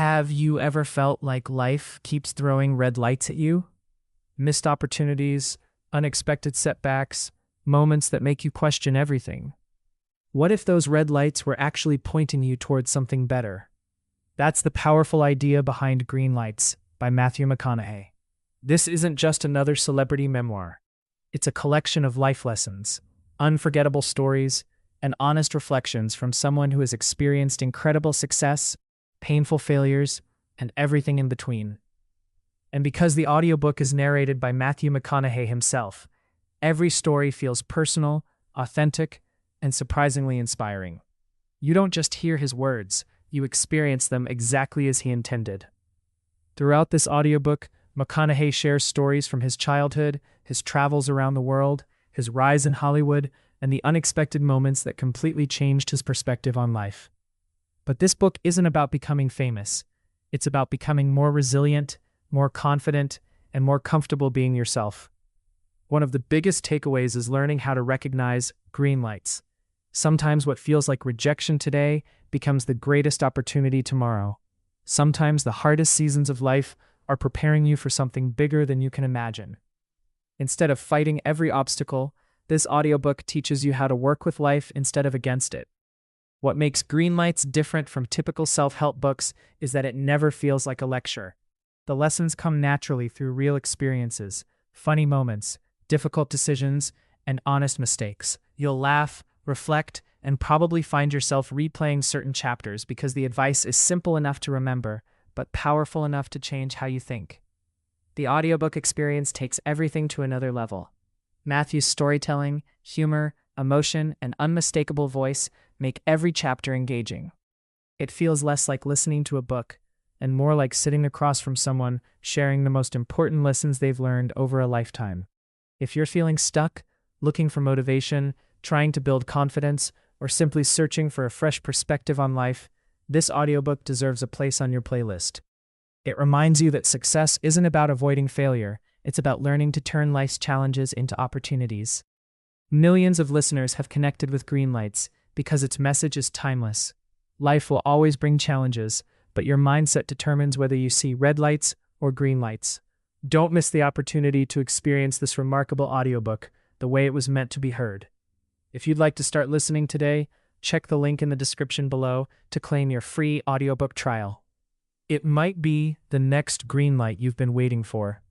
Have you ever felt like life keeps throwing red lights at you? Missed opportunities, unexpected setbacks, moments that make you question everything. What if those red lights were actually pointing you towards something better? That's the powerful idea behind Greenlights by Matthew McConaughey. This isn't just another celebrity memoir. It's a collection of life lessons, unforgettable stories, and honest reflections from someone who has experienced incredible success, painful failures, and everything in between. And because the audiobook is narrated by Matthew McConaughey himself, every story feels personal, authentic, and surprisingly inspiring. You don't just hear his words, you experience them exactly as he intended. Throughout this audiobook, McConaughey shares stories from his childhood, his travels around the world, his rise in Hollywood, and the unexpected moments that completely changed his perspective on life. But this book isn't about becoming famous. It's about becoming more resilient, more confident, and more comfortable being yourself. One of the biggest takeaways is learning how to recognize green lights. Sometimes what feels like rejection today becomes the greatest opportunity tomorrow. Sometimes the hardest seasons of life are preparing you for something bigger than you can imagine. Instead of fighting every obstacle, this audiobook teaches you how to work with life instead of against it. What makes Greenlights different from typical self-help books is that it never feels like a lecture. The lessons come naturally through real experiences, funny moments, difficult decisions, and honest mistakes. You'll laugh, reflect, and probably find yourself replaying certain chapters because the advice is simple enough to remember, but powerful enough to change how you think. The audiobook experience takes everything to another level. Matthew's storytelling, humor, emotion, and unmistakable voice make every chapter engaging. It feels less like listening to a book and more like sitting across from someone sharing the most important lessons they've learned over a lifetime. If you're feeling stuck, looking for motivation, trying to build confidence, or simply searching for a fresh perspective on life, this audiobook deserves a place on your playlist. It reminds you that success isn't about avoiding failure, it's about learning to turn life's challenges into opportunities. Millions of listeners have connected with Greenlights because its message is timeless. Life will always bring challenges, but your mindset determines whether you see red lights or green lights. Don't miss the opportunity to experience this remarkable audiobook the way it was meant to be heard. If you'd like to start listening today, check the link in the description below to claim your free audiobook trial. It might be the next green light you've been waiting for.